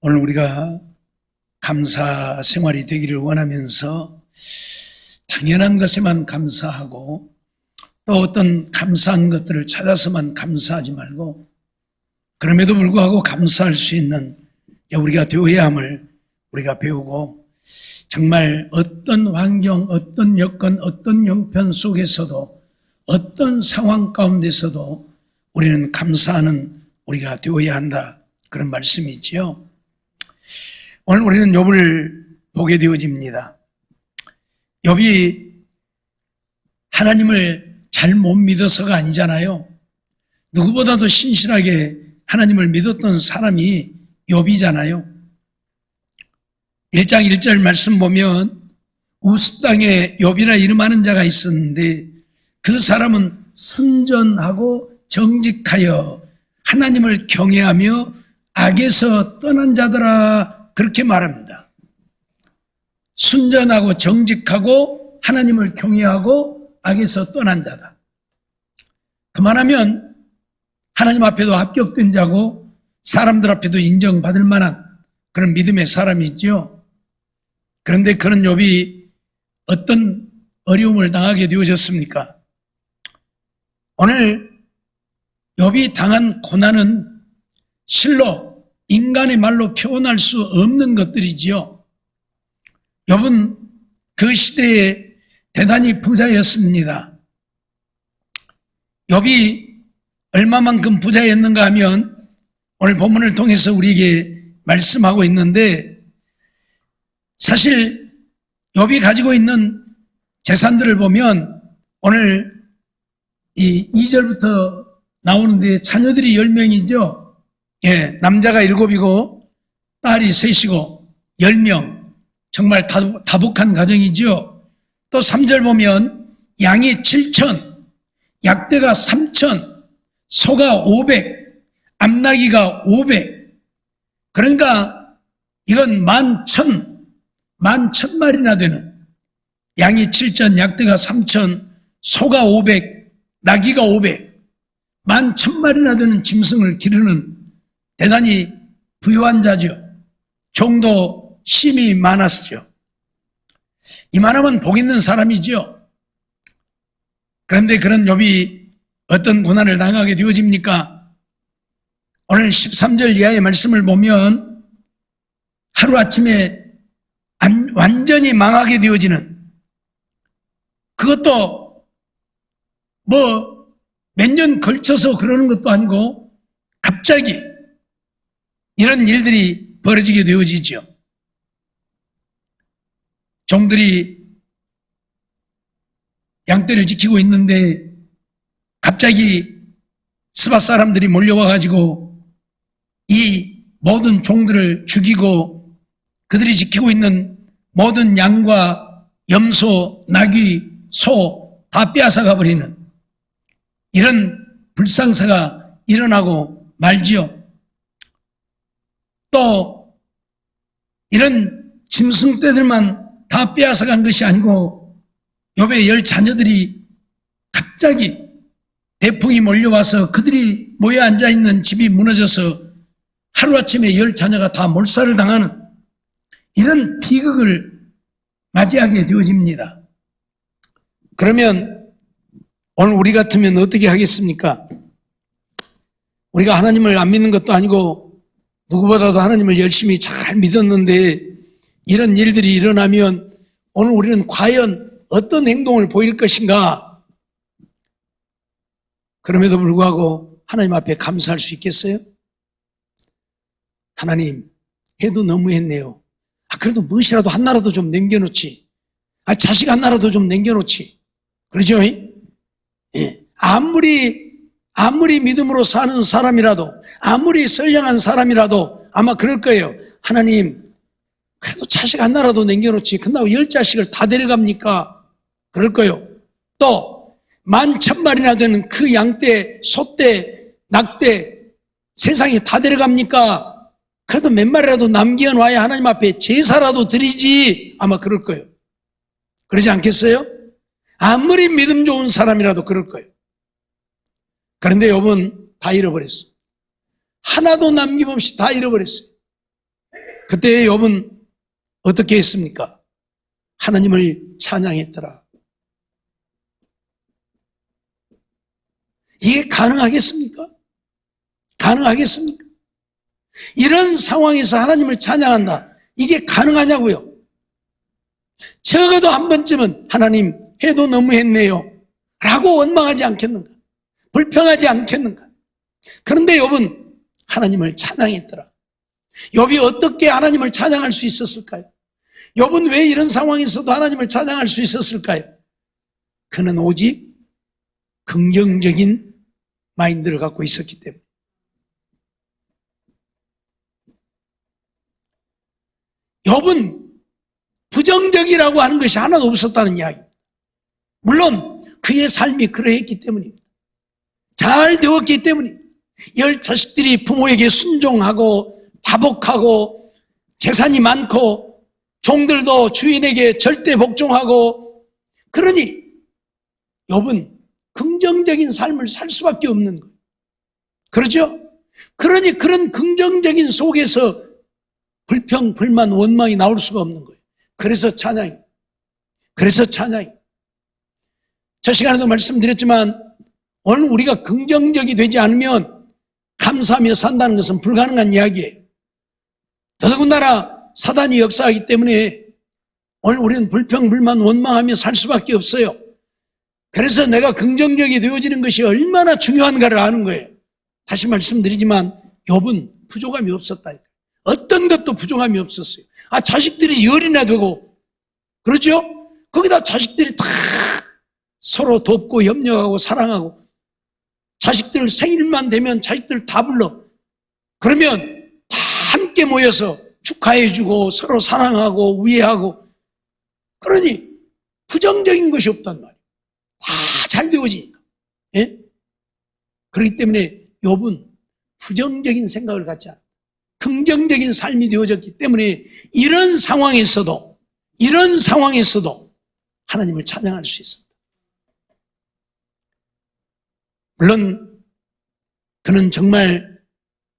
오늘 우리가 감사 생활이 되기를 원하면서 당연한 것에만 감사하고 또 어떤 감사한 것들을 찾아서만 감사하지 말고 그럼에도 불구하고 감사할 수 있는 우리가 되어야 함을 우리가 배우고 정말 어떤 환경, 어떤 여건, 어떤 형편 속에서도 어떤 상황 가운데서도 우리는 감사하는 우리가 되어야 한다. 그런 말씀이지요. 오늘 우리는 욥을 보게 되어집니다. 욥이 하나님을 잘 못 믿어서가 아니잖아요. 누구보다도 신실하게 하나님을 믿었던 사람이 욥이잖아요. 1장 1절 말씀 보면 우스 땅에 욥이라 이름하는 자가 있었는데 그 사람은 순전하고 정직하여 하나님을 경외하며 악에서 떠난 자더라, 그렇게 말합니다. 순전하고 정직하고 하나님을 경외하고 악에서 떠난 자다. 그만하면 하나님 앞에도 합격된 자고 사람들 앞에도 인정받을 만한 그런 믿음의 사람이죠. 그런데 그런 욥이 어떤 어려움을 당하게 되어졌습니까? 오늘 욥이 당한 고난은 실로 인간의 말로 표현할 수 없는 것들이지요. 욥은 그 시대에 대단히 부자였습니다. 욥이 얼마만큼 부자였는가 하면 오늘 본문을 통해서 우리에게 말씀하고 있는데, 사실 욥이 가지고 있는 재산들을 보면 오늘 이 2절부터 나오는데 자녀들이 10명이죠. 남자가 7이고 딸이 3이고 10명. 정말 다복한 가정이죠. 또 3절 보면 양이 7천, 약대가 3천, 소가 500, 암나기가 500. 그러니까 이건 11,000마리나 되는, 양이 7천, 약대가 3천, 소가 500, 나귀가 500, 11,000마리나 되는 짐승을 기르는 대단히 부유한 자죠. 종도 심이 많았죠. 이만하면 복 있는 사람이죠. 그런데 그런 욥이 어떤 고난을 당하게 되어집니까? 오늘 13절 이하의 말씀을 보면 하루아침에 완전히 망하게 되어지는, 그것도 뭐 몇 년 걸쳐서 그러는 것도 아니고 갑자기 이런 일들이 벌어지게 되어지죠. 종들이 양떼를 지키고 있는데 갑자기 스바 사람들이 몰려와 가지고 이 모든 종들을 죽이고 그들이 지키고 있는 모든 양과 염소, 나귀, 소 다 빼앗아가 버리는 이런 불상사가 일어나고 말지요. 또 이런 짐승떼들만 다 빼앗아간 것이 아니고 욥의 10 자녀들이 갑자기 대풍이 몰려와서 그들이 모여 앉아있는 집이 무너져서 하루아침에 10 자녀가 다 몰살을 당하는 이런 비극을 맞이하게 되어집니다. 그러면 오늘 우리 같으면 어떻게 하겠습니까? 우리가 하나님을 안 믿는 것도 아니고 누구보다도 하나님을 열심히 잘 믿었는데 이런 일들이 일어나면 오늘 우리는 과연 어떤 행동을 보일 것인가? 그럼에도 불구하고 하나님 앞에 감사할 수 있겠어요? 하나님, 해도 너무했네요. 그래도 무엇이라도 하나라도 좀 남겨놓지. 자식 하나라도 좀 남겨놓지. 그러죠? 아무리 믿음으로 사는 사람이라도, 아무리 선량한 사람이라도 아마 그럴 거예요. 하나님, 그래도 자식 하나라도 남겨놓지. 근데 10자식을 다 데려갑니까? 그럴 거예요. 또 11,000마리나 되는 그 양떼, 소떼, 낙떼 세상에 다 데려갑니까? 그래도 몇 마리라도 남겨놔야 하나님 앞에 제사라도 드리지. 아마 그럴 거예요. 그러지 않겠어요? 아무리 믿음 좋은 사람이라도 그럴 거예요. 그런데 욥은 다 잃어버렸어. 하나도 남김없이 다 잃어버렸어요. 그때 욥은 어떻게 했습니까? 하나님을 찬양했더라. 이게 가능하겠습니까? 가능하겠습니까? 이런 상황에서 하나님을 찬양한다. 이게 가능하냐고요? 적어도 한 번쯤은 하나님 해도 너무했네요 라고 원망하지 않겠는가? 불평하지 않겠는가? 그런데 욥은 하나님을 찬양했더라. 욥이 어떻게 하나님을 찬양할 수 있었을까요? 욥은 왜 이런 상황에서도 하나님을 찬양할 수 있었을까요? 그는 오직 긍정적인 마인드를 갖고 있었기 때문에. 욥은 부정적이라고 하는 것이 하나도 없었다는 이야기입니다. 물론 그의 삶이 그러했기 때문입니다. 잘 되었기 때문입니다. 10 자식들이 부모에게 순종하고 다복하고 재산이 많고 종들도 주인에게 절대 복종하고, 그러니 욥은 긍정적인 삶을 살 수밖에 없는 거예요. 그렇죠? 그러니 그런 긍정적인 속에서 불평, 불만, 원망이 나올 수가 없는 거예요. 그래서 찬양이. 저 시간에도 말씀드렸지만 오늘 우리가 긍정적이 되지 않으면 감사하며 산다는 것은 불가능한 이야기예요. 더더군다나 사단이 역사하기 때문에 오늘 우리는 불평, 불만, 원망하며 살 수밖에 없어요. 그래서 내가 긍정적이 되어지는 것이 얼마나 중요한가를 아는 거예요. 다시 말씀드리지만 욥은 부족함이 없었다. 어떤 것도 부족함이 없었어요. 자식들이 열이나 되고, 그렇죠? 거기다 자식들이 다 서로 돕고 협력하고 사랑하고, 자식들 생일만 되면 자식들 다 불러. 그러면 다 함께 모여서 축하해주고 서로 사랑하고 우애하고, 그러니 부정적인 것이 없단 말이에요. 다 잘 되어지니까. 예? 그렇기 때문에 욥은 부정적인 생각을 갖지 않아요. 긍정적인 삶이 되어졌기 때문에 이런 상황에서도 하나님을 찬양할 수 있습니다. 물론 그는 정말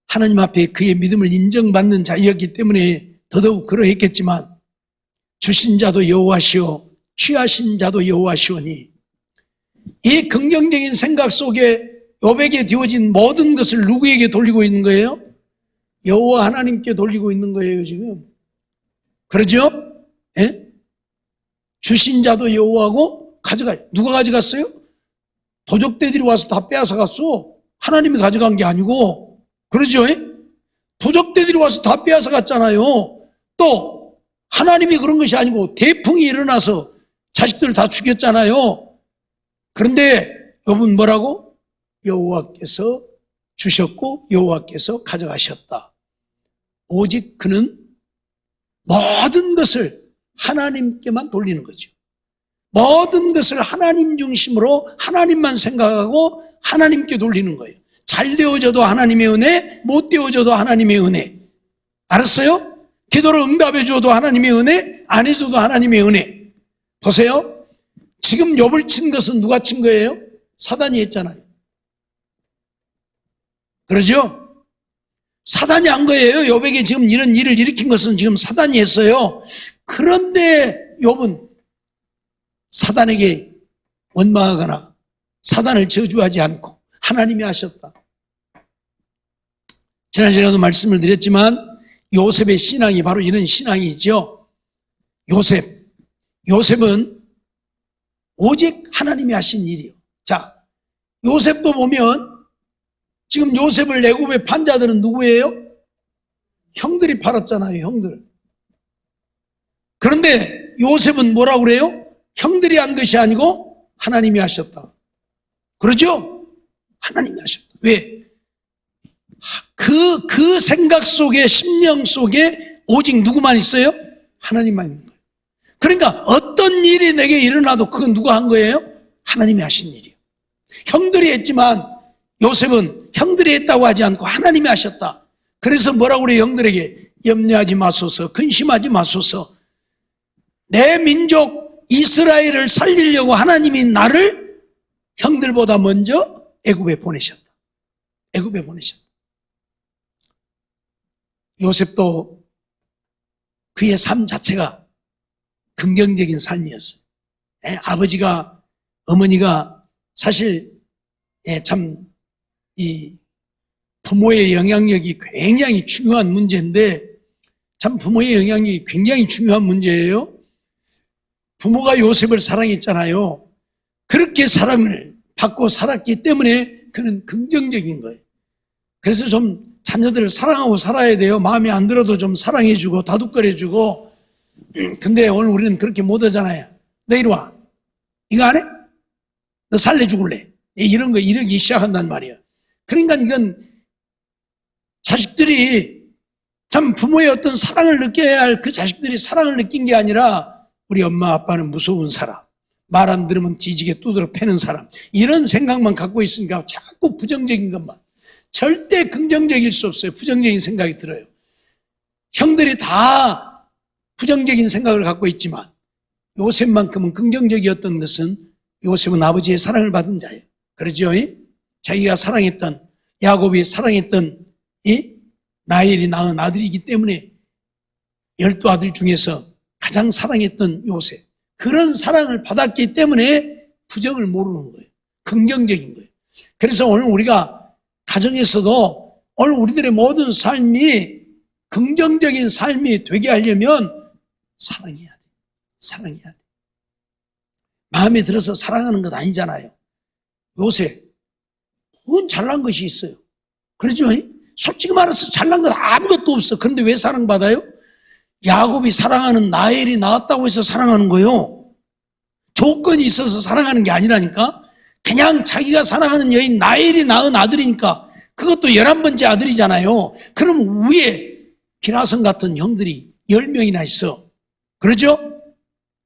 하나님 앞에 그의 믿음을 인정받는 자였기 때문에 더더욱 그러했겠지만, 주신 자도 여호와시오 취하신 자도 여호와시오니, 이 긍정적인 생각 속에 욥에게 되어진 모든 것을 누구에게 돌리고 있는 거예요? 여호와 하나님께 돌리고 있는 거예요, 지금. 그러죠? 예? 주신 자도 여호와고 가져가요. 누가 가져갔어요? 도적대들이 와서 다 빼앗아 갔어. 하나님이 가져간 게 아니고. 그러죠? 예? 도적대들이 와서 다 빼앗아 갔잖아요. 또 하나님이 그런 것이 아니고 대풍이 일어나서 자식들 다 죽였잖아요. 그런데 욥은 뭐라고? 여호와께서 주셨고 여호와께서 가져가셨다. 오직 그는 모든 것을 하나님께만 돌리는 거죠. 모든 것을 하나님 중심으로 하나님만 생각하고 하나님께 돌리는 거예요. 잘 되어져도 하나님의 은혜, 못 되어져도 하나님의 은혜. 알았어요? 기도를 응답해 줘도 하나님의 은혜, 안 해줘도 하나님의 은혜. 보세요. 지금 욥을 친 것은 누가 친 거예요? 사단이 했잖아요. 그러죠? 사단이 한 거예요. 욥에게 지금 이런 일을 일으킨 것은 지금 사단이 했어요. 그런데 욥은 사단에게 원망하거나 사단을 저주하지 않고 하나님이 하셨다. 지난 시간에도 말씀을 드렸지만 요셉의 신앙이 바로 이런 신앙이죠. 요셉은 오직 하나님이 하신 일이요. 자, 요셉도 보면 지금 요셉을 애굽에 판 자들은 누구예요? 형들이 팔았잖아요, 형들. 그런데 요셉은 뭐라고 그래요? 형들이 한 것이 아니고 하나님이 하셨다. 그러죠? 하나님이 하셨다. 왜? 그 생각 속에, 심령 속에 오직 누구만 있어요? 하나님만 있는 거예요. 그러니까 어떤 일이 내게 일어나도 그건 누가 한 거예요? 하나님이 하신 일이에요. 형들이 했지만 요셉은 형들이 했다고 하지 않고 하나님이 하셨다. 그래서 뭐라고 그래요? 형들에게 염려하지 마소서, 근심하지 마소서. 내 민족 이스라엘을 살리려고 하나님이 나를 형들보다 먼저 애굽에 보내셨다. 애굽에 보내셨다. 요셉도 그의 삶 자체가 긍정적인 삶이었어요. 아버지가, 어머니가 사실 참 이 부모의 영향력이 굉장히 중요한 문제인데, 참 부모의 영향력이 굉장히 중요한 문제예요. 부모가 요셉을 사랑했잖아요. 그렇게 사랑을 받고 살았기 때문에 그는 긍정적인 거예요. 그래서 좀 자녀들을 사랑하고 살아야 돼요. 마음에 안 들어도 좀 사랑해주고 다독거려주고. 근데 오늘 우리는 그렇게 못하잖아요. 너 이리 와. 이거 안 해? 너 살래 죽을래? 이런 거 이러기 시작한단 말이에요. 그러니까 이건 자식들이 참 부모의 어떤 사랑을 느껴야 할 그 자식들이 사랑을 느낀 게 아니라 우리 엄마 아빠는 무서운 사람, 말 안 들으면 뒤지게 두드러 패는 사람, 이런 생각만 갖고 있으니까 자꾸 부정적인 것만. 절대 긍정적일 수 없어요. 부정적인 생각이 들어요. 형들이 다 부정적인 생각을 갖고 있지만 요셉만큼은 긍정적이었던 것은 요셉은 아버지의 사랑을 받은 자예요. 그러죠? 자기가 사랑했던, 야곱이 사랑했던 이 라헬이 낳은 아들이기 때문에 12아들 중에서 가장 사랑했던 요셉, 그런 사랑을 받았기 때문에 부정을 모르는 거예요. 긍정적인 거예요. 그래서 오늘 우리가 가정에서도 오늘 우리들의 모든 삶이 긍정적인 삶이 되게 하려면 사랑해야 돼. 사랑해야 돼. 마음에 들어서 사랑하는 것 아니잖아요. 요새 그건 잘난 것이 있어요. 그러죠? 솔직히 말해서 잘난 건 아무것도 없어. 그런데 왜 사랑받아요? 야곱이 사랑하는 라헬이 나왔다고 해서 사랑하는 거예요. 조건이 있어서 사랑하는 게 아니라니까. 그냥 자기가 사랑하는 여인 라헬이 낳은 아들이니까. 그것도 11번째 아들이잖아요. 그럼 위에 기라성 같은 형들이 10명이나 있어. 그러죠?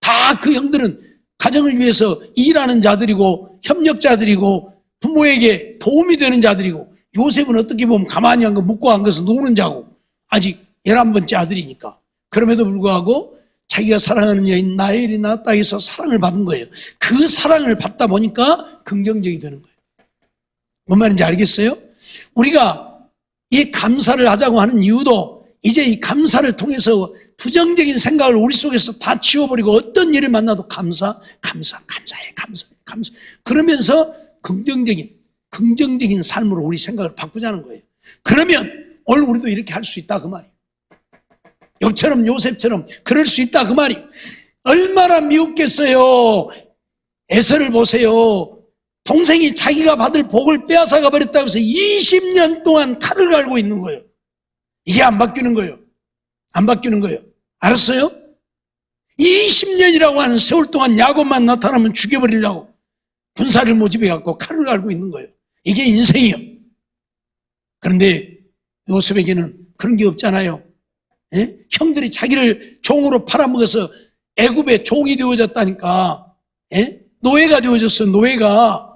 다 그 형들은 가정을 위해서 일하는 자들이고 협력자들이고 부모에게 도움이 되는 자들이고, 요셉은 어떻게 보면 가만히 한 거 묵고 한 것은 노는 자고 아직 11번째 아들이니까. 그럼에도 불구하고 자기가 사랑하는 여인 라헬이 낳았다 해서 사랑을 받은 거예요. 그 사랑을 받다 보니까 긍정적이 되는 거예요. 뭔 말인지 알겠어요? 우리가 이 감사를 하자고 하는 이유도 이제 이 감사를 통해서 부정적인 생각을 우리 속에서 다 지워버리고 어떤 일을 만나도 감사해. 그러면서 긍정적인 삶으로 우리 생각을 바꾸자는 거예요. 그러면 오늘 우리도 이렇게 할 수 있다 그 말이에요. 욥처럼 요셉처럼 그럴 수 있다 그 말이에요. 얼마나 미웠겠어요. 에서를 보세요. 동생이 자기가 받을 복을 빼앗아가 버렸다고 해서 20년 동안 칼을 갈고 있는 거예요. 이게 안 바뀌는 거예요. 안 바뀌는 거예요. 알았어요? 20년이라고 하는 세월 동안 야곱만 나타나면 죽여버리려고 군사를 모집해 갖고 칼을 갈고 있는 거예요. 이게 인생이요. 그런데 요셉에게는 그런 게 없잖아요. 형들이 자기를 종으로 팔아먹어서 애굽의 종이 되어졌다니까. 노예가 되어졌어, 노예가.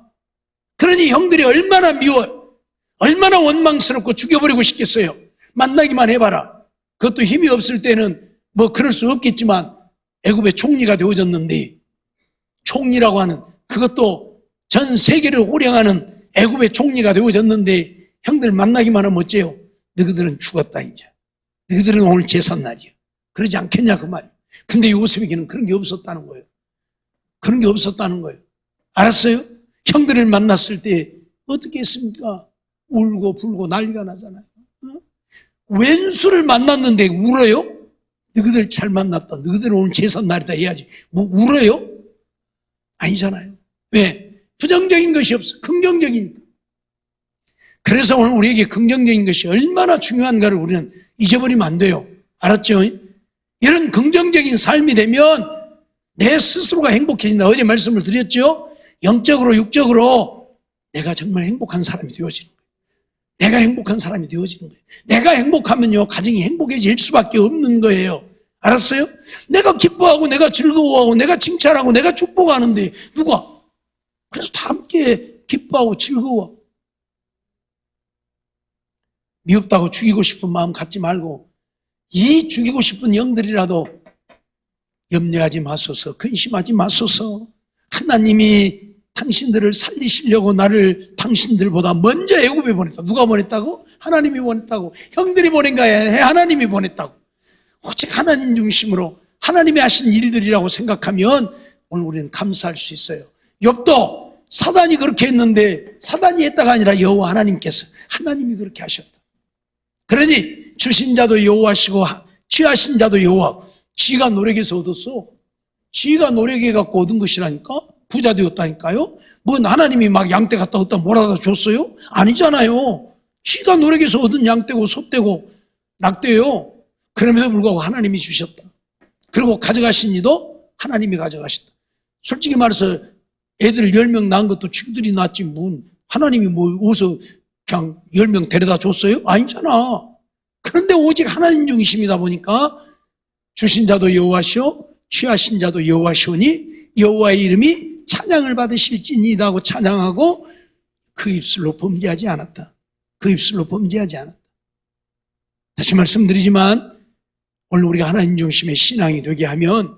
그러니 형들이 얼마나 미워, 얼마나 원망스럽고 죽여버리고 싶겠어요. 만나기만 해봐라. 그것도 힘이 없을 때는 뭐 그럴 수 없겠지만 애굽의 총리가 되어졌는데, 총리라고 하는 그것도 전 세계를 호령하는 애굽의 총리가 되어졌는데 형들 만나기만 하면 어째요? 너희들은 죽었다 이제. 너희들은 오늘 제삿날이야. 그러지 않겠냐 그 말이에요. 근데 요셉에게는 그런 게 없었다는 거예요. 그런 게 없었다는 거예요. 알았어요? 형들을 만났을 때 어떻게 했습니까? 울고 불고 난리가 나잖아요. 왼수를 만났는데 울어요? 너희들 잘 만났다. 너희들 오늘 제삿날이다 해야지. 뭐 울어요? 아니잖아요. 왜? 부정적인 것이 없어. 긍정적이니까. 그래서 오늘 우리에게 긍정적인 것이 얼마나 중요한가를 우리는 잊어버리면 안 돼요. 알았죠? 이런 긍정적인 삶이 되면 내 스스로가 행복해진다. 어제 말씀을 드렸죠? 영적으로 육적으로 내가 정말 행복한 사람이 되어지는 거예요. 내가 행복한 사람이 되어지는 거예요. 내가 행복하면요 가정이 행복해질 수밖에 없는 거예요. 알았어요? 내가 기뻐하고 내가 즐거워하고 내가 칭찬하고 내가 축복하는데 누가? 그래서 다 함께 기뻐하고 즐거워. 미흡다고 죽이고 싶은 마음 갖지 말고 이 죽이고 싶은 영들이라도 염려하지 마소서, 근심하지 마소서. 하나님이 당신들을 살리시려고 나를 당신들보다 먼저 애굽에 보냈다. 누가 보냈다고? 하나님이 보냈다고. 형들이 보낸 거야? 하나님이 보냈다고. 오직 하나님 중심으로 하나님이 하신 일들이라고 생각하면 오늘 우리는 감사할 수 있어요. 욥도 사단이 그렇게 했는데 사단이 했다가 아니라 여호와 하나님이 그렇게 하셨다. 그러니 주신 자도 여호와시고 취하신 자도 여호와. 지가 노력해서 얻었어. 지가 노력해 갖고 얻은 것이라니까. 부자 되었다니까요. 뭔 하나님이 막 양떼 갖다 얻다 몰아다 줬어요? 아니잖아요. 지가 노력해서 얻은 양떼고 소떼고 낙떼요. 그럼에도 불구하고 하나님이 주셨다. 그리고 가져가신 이도 하나님이 가져가셨다. 솔직히 말해서 애들 10명 낳은 것도 지들이 낳았지 하나님이 어디서 그냥 10명 데려다 줬어요? 아니잖아. 그런데 오직 하나님 중심이다 보니까 주신 자도 여호와시오 취하신 자도 여호와시오니 여호와의 이름이 찬양을 받으실지니이다 하고 찬양하고 그 입술로 범죄하지 않았다. 그 입술로 범죄하지 않았다. 다시 말씀드리지만 오늘 우리가 하나님 중심의 신앙이 되게 하면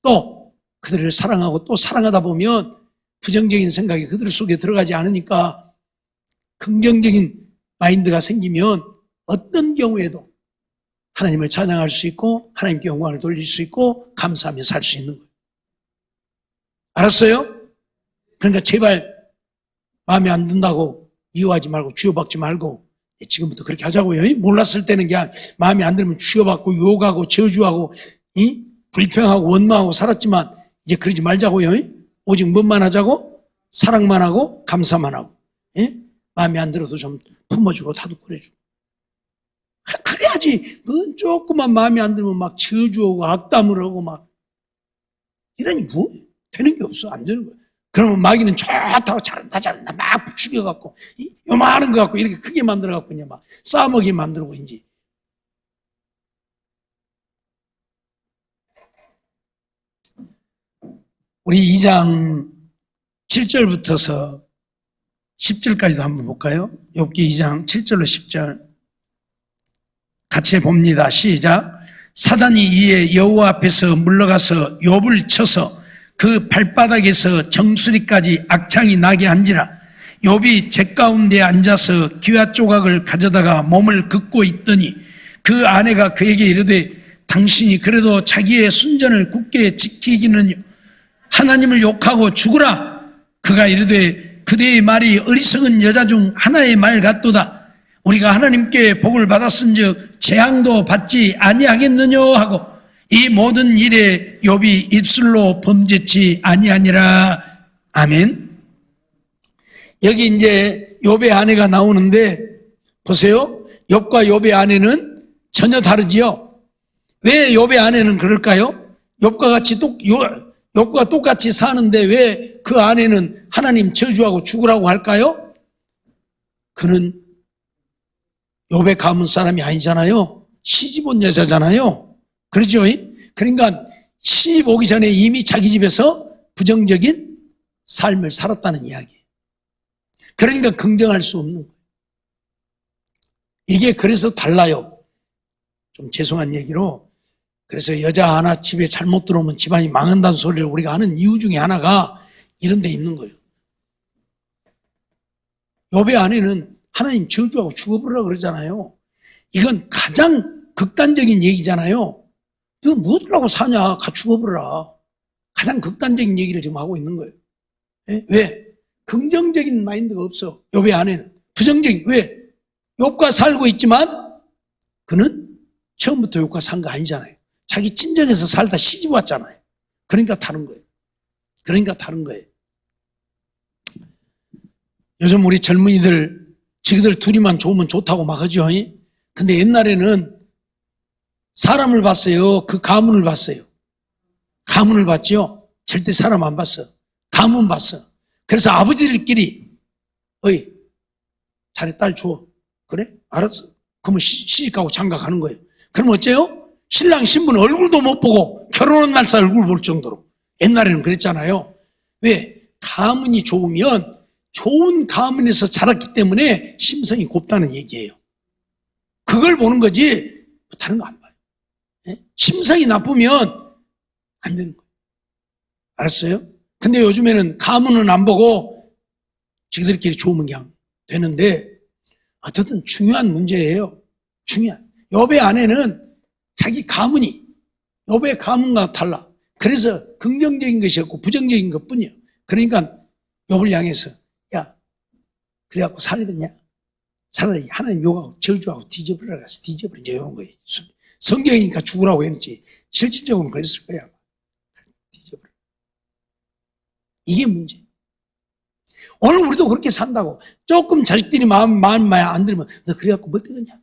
또 그들을 사랑하고 또 사랑하다 보면 부정적인 생각이 그들 속에 들어가지 않으니까 긍정적인 마인드가 생기면 어떤 경우에도 하나님을 찬양할 수 있고 하나님께 영광을 돌릴 수 있고 감사하며 살 수 있는 거예요. 알았어요? 그러니까 제발 마음에 안 든다고 미워하지 말고 쥐어박지 말고 지금부터 그렇게 하자고요. 몰랐을 때는 그냥 마음에 안 들면 쥐어박고 욕하고 저주하고 불평하고 원망하고 살았지만 이제 그러지 말자고요. 오직 뭔만 하자고? 사랑만 하고 감사만 하고 마음에 안 들어도 좀 품어주고 다독거려주고 그래야지. 뭔 조금만 마음에 안 들면 막 저주하고 악담을 하고 막 이러니 뭐 되는 게 없어. 안 되는 거야. 그러면 마귀는 좋다고 잘한다 막 부추겨갖고 요만한 거 갖고 이렇게 크게 만들어갖고 이제 막 싸먹게 만들고 이제 우리 2장 7절부터서 10절까지도 한번 볼까요? 욥기 2장 7절로 10절 같이 봅니다. 시작. 사단이 이에 여호와 앞에서 물러가서 욥을 쳐서 그 발바닥에서 정수리까지 악창이 나게 한지라. 욥이 재 가운데 앉아서 귀화 조각을 가져다가 몸을 긋고 있더니 그 아내가 그에게 이르되 당신이 그래도 자기의 순전을 굳게 지키기는 하나님을 욕하고 죽으라. 그가 이르되 그대의 말이 어리석은 여자 중 하나의 말 같도다. 우리가 하나님께 복을 받았은즉 재앙도 받지 아니하겠느냐 하고 이 모든 일에 욥이 입술로 범죄치 아니하니라. 아멘. 여기 이제 욥의 아내가 나오는데 보세요. 욥과 욥의 아내는 전혀 다르지요. 왜 욥의 아내는 그럴까요? 욥과 똑같이 사는데 왜 그 아내는 하나님 저주하고 죽으라고 할까요? 그는 욥의 가문 사람이 아니잖아요. 시집 온 여자잖아요. 그렇죠? 그러니까 시집 오기 전에 이미 자기 집에서 부정적인 삶을 살았다는 이야기예요. 그러니까 긍정할 수 없는 거예요. 이게 그래서 달라요. 좀 죄송한 얘기로 그래서 여자 하나 집에 잘못 들어오면 집안이 망한다는 소리를 우리가 하는 이유 중에 하나가 이런 데 있는 거예요. 욥의 아내는 하나님 저주하고 죽어버리라고 그러잖아요. 이건 가장 극단적인 얘기잖아요. 너 뭐들라고 사냐? 가 죽어버려라. 가장 극단적인 얘기를 지금 하고 있는 거예요. 왜? 긍정적인 마인드가 없어. 욥의 아내는. 부정적인. 왜? 욥과 살고 있지만 그는 처음부터 욥과 산 거 아니잖아요. 자기 친정에서 살다 시집 왔잖아요. 그러니까 다른 거예요. 요즘 우리 젊은이들 지그들 둘이만 좋으면 좋다고 막 하죠. 근데 옛날에는 사람을 봤어요. 그 가문을 봤어요. 가문을 봤죠. 절대 사람 안 봤어. 가문 봤어. 그래서 아버지들끼리 어이 자네 딸 줘. 그래? 알았어. 그러면 시집가고 장가가는 거예요. 그럼 어째요? 신랑 신부는 얼굴도 못 보고 결혼한 날짜 얼굴 볼 정도로. 옛날에는 그랬잖아요. 왜? 가문이 좋으면 좋은 가문에서 자랐기 때문에 심성이 곱다는 얘기예요. 그걸 보는 거지 다른 거 안 봐요. 심성이 나쁘면 안 되는 거예요. 알았어요? 근데 요즘에는 가문은 안 보고 지들끼리 좋으면 그냥 되는데 어쨌든 중요한 문제예요. 중요한. 욥의 아내는 자기 가문이 욥의 가문과 달라. 그래서 긍정적인 것이 없고 부정적인 것뿐이야. 그러니까 욥을 향해서 야 그래갖고 살겠냐? 차라리 하나님 욕하고 저주하고 뒤져버려 가서 뒤져버려 이제 이런 거예요. 성경이니까 죽으라고 했지 실질적으로는 그랬을 거야. 뒤져버려. 이게 문제. 오늘 우리도 그렇게 산다고. 조금 자식들이 마음 안 들면 너 그래갖고 뭐 되겠냐?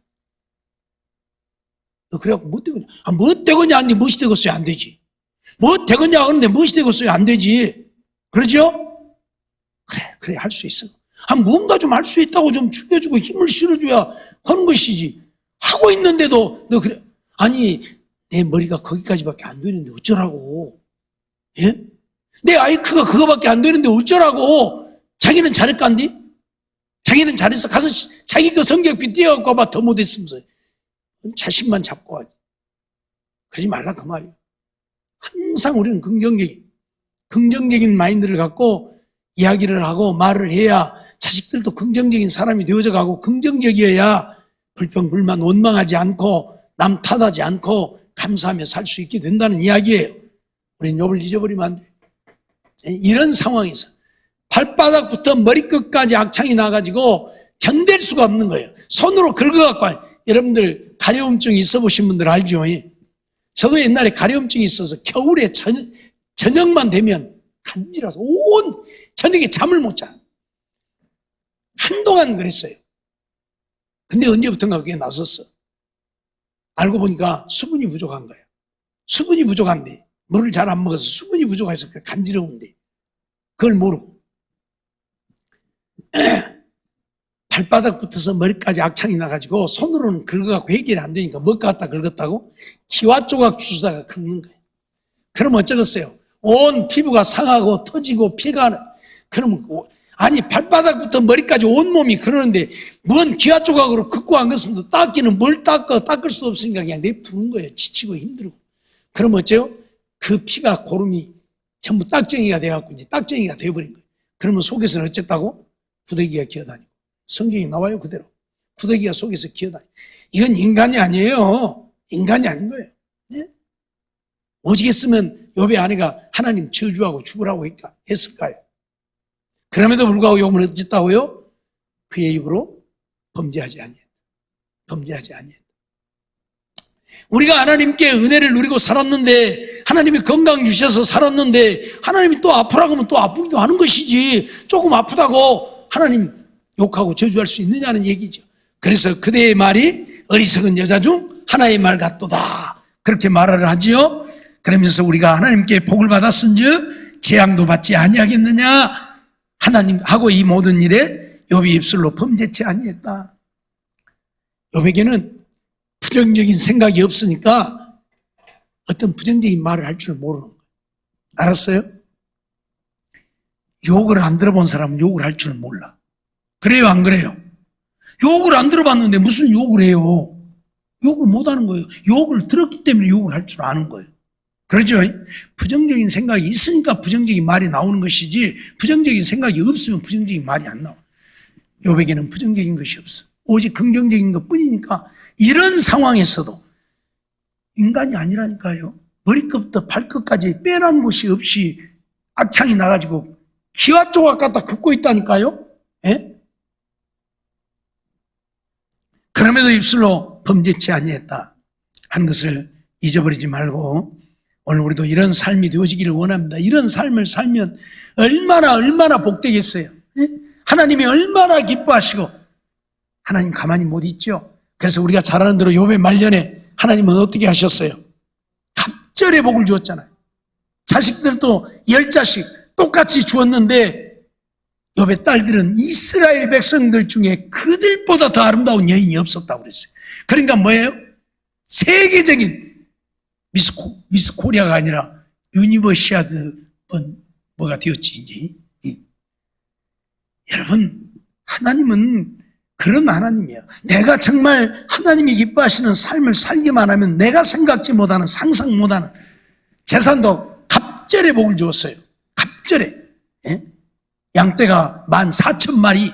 너 그래갖고 뭐 되겠냐? 뭐 되겠냐? 아니 무엇이 되겠어요? 안 되지. 뭐 되겠냐? 그런데 무엇이 되겠어요? 안 되지. 그러죠? 그래 할 수 있어. 뭔가 좀 할 수 있다고 좀 죽여주고 힘을 실어줘야 하는 것이지. 하고 있는데도 너 그래. 아니 내 머리가 거기까지밖에 안 되는데 어쩌라고. 예? 내 아이크가 그거밖에 안 되는데 어쩌라고. 자기는 잘했간디? 자기는 잘했어. 가서 자기 그 성격비 띄어갖고 봐. 더 못했으면서. 자식만 잡고 하지. 그러지 말라 그 말이야. 항상 우리는 긍정적인 마인드를 갖고 이야기를 하고 말을 해야 자식들도 긍정적인 사람이 되어져 가고 긍정적이어야 불평불만 원망하지 않고 남 탓하지 않고 감사하며 살 수 있게 된다는 이야기예요. 우리는 욥을 잊어버리면 안 돼. 이런 상황에서 발바닥부터 머리끝까지 악창이 나가지고 견딜 수가 없는 거예요. 손으로 긁어갖고 여러분들 가려움증이 있어 보신 분들 알죠? 저도 옛날에 가려움증이 있어서 겨울에 저녁만 되면 간지라서 온 저녁에 잠을 못 자. 한동안 그랬어요. 근데 언제부턴가 그게 나섰어. 알고 보니까 수분이 부족한 거예요. 수분이 부족한데 물을 잘 안 먹어서 수분이 부족해서 간지러운데 그걸 모르고 발바닥부터서 머리까지 악창이 나가지고 손으로는 긁어갖고 해결이 안 되니까 뭐 갖다 긁었다고? 기와 조각 주사가 긁는 거예요. 그럼 어쩌겠어요? 온 피부가 상하고 터지고 피가 그러면 아니 발바닥부터 머리까지 온몸이 그러는데 뭔 기와 조각으로 긁고 안 긁으면 닦기는 뭘 닦을 수 없으니까 그냥 내푸는 거예요. 지치고 힘들고. 그럼 어째요? 그 피가 고름이 전부 딱정이가 돼갖고 이제 딱정이가 돼버린 거예요. 그러면 속에서는 어쨌다고? 구더기가 기어다니고. 성경이 나와요 그대로. 구더기가 속에서 기어다니고. 이건 인간이 아니에요. 인간이 아닌 거예요. 네? 오직 했으면 욥의 아내가 하나님 저주하고 죽으라고 했을까요? 그럼에도 불구하고 욥은 어쨌다고요? 그의 입으로 범죄하지 아니했다. 범죄하지 아니했다. 우리가 하나님께 은혜를 누리고 살았는데 하나님이 건강 주셔서 살았는데 하나님이 또 아프라고 하면 또 아프기도 하는 것이지 조금 아프다고 하나님 욕하고 저주할 수 있느냐는 얘기죠. 그래서 그대의 말이 어리석은 여자 중 하나의 말 같도다. 그렇게 말을 하지요. 그러면서 우리가 하나님께 복을 받았은즉 재앙도 받지 아니하겠느냐. 하나님하고 이 모든 일에 욥이 입술로 범죄치 아니했다. 욥에게는 부정적인 생각이 없으니까 어떤 부정적인 말을 할 줄 모르는 거예요. 알았어요? 욕을 안 들어본 사람은 욕을 할 줄 몰라. 그래요, 안 그래요? 욕을 안 들어봤는데 무슨 욕을 해요? 욕을 못 하는 거예요. 욕을 들었기 때문에 욕을 할 줄 아는 거예요. 그렇죠? 부정적인 생각이 있으니까 부정적인 말이 나오는 것이지 부정적인 생각이 없으면 부정적인 말이 안 나와. 욥에게는 부정적인 것이 없어. 오직 긍정적인 것뿐이니까 이런 상황에서도 인간이 아니라니까요. 머리끝부터 발끝까지 빼란 곳이 없이 악창이 나가지고 기와 조각 갖다 긋고 있다니까요. 예? 그럼에도 입술로 범죄치 아니했다 하는 것을 잊어버리지 말고 오늘 우리도 이런 삶이 되어지기를 원합니다. 이런 삶을 살면 얼마나 복되겠어요. 예? 하나님이 얼마나 기뻐하시고 하나님 가만히 못 있죠. 그래서 우리가 잘 아는 대로 욥의 말년에 하나님은 어떻게 하셨어요? 갑절의 복을 주었잖아요. 자식들도 10자식 똑같이 주었는데 욥의 딸들은 이스라엘 백성들 중에 그들보다 더 아름다운 여인이 없었다고 그랬어요. 그러니까 뭐예요? 세계적인 미스 코리아가 아니라 유니버시아드 뭐가 되었지 이제. 여러분 하나님은 그런 하나님이에요. 내가 정말 하나님이 기뻐하시는 삶을 살기만 하면 내가 생각지 못하는 상상 못하는 재산도 갑절의 복을 주었어요. 갑절에 예? 양떼가 14,000마리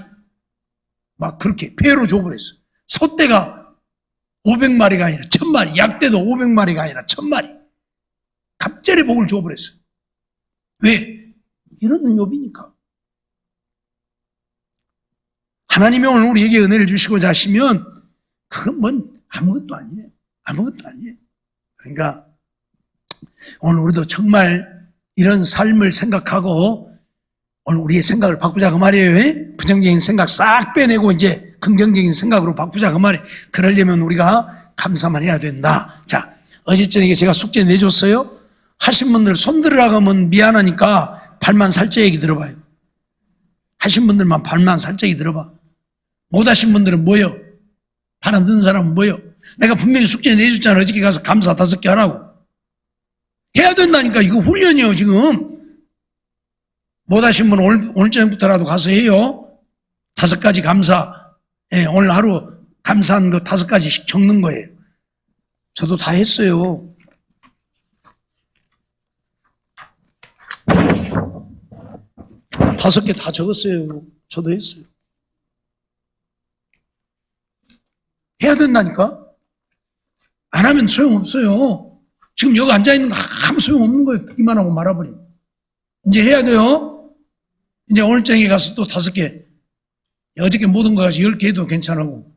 막 그렇게 배로 줘버렸어. 소떼가 500마리가 아니라 1,000마리, 약떼도 500마리가 아니라 1,000마리. 갑절에 복을 줘버렸어. 왜? 이런 욥이니까. 하나님이 오늘 우리에게 은혜를 주시고자 하시면 그건 뭔 아무것도 아니에요. 아무것도 아니에요. 그러니까 오늘 우리도 정말 이런 삶을 생각하고 오늘 우리의 생각을 바꾸자 그 말이에요. 부정적인 생각 싹 빼내고 이제 긍정적인 생각으로 바꾸자 그 말이에요. 그러려면 우리가 감사만 해야 된다. 자, 어제 저녁에 제가 숙제 내줬어요. 하신 분들 손 들으라고 하면 미안하니까 발만 살짝이 들어봐요. 하신 분들만 발만 살짝이 들어봐. 못 하신 분들은 뭐요? 발 안 드는 사람은 뭐요? 내가 분명히 숙제 내줬잖아. 어저께 가서 감사 5개 하라고. 해야 된다니까. 이거 훈련이요 지금. 못하신 분은 오늘 저녁부터라도 가서 해요. 5가지 감사. 예, 오늘 하루 감사한 거 5가지씩 적는 거예요. 저도 다 했어요. 다섯 개 다 적었어요. 저도 했어요. 해야 된다니까? 안 하면 소용없어요. 지금 여기 앉아있는 거 아무 소용없는 거예요. 듣기만 하고 말아버리면. 이제 해야 돼요. 이제 오늘 저녁에 가서 또 5개. 어저께 모든 거 가서 10개 해도 괜찮고.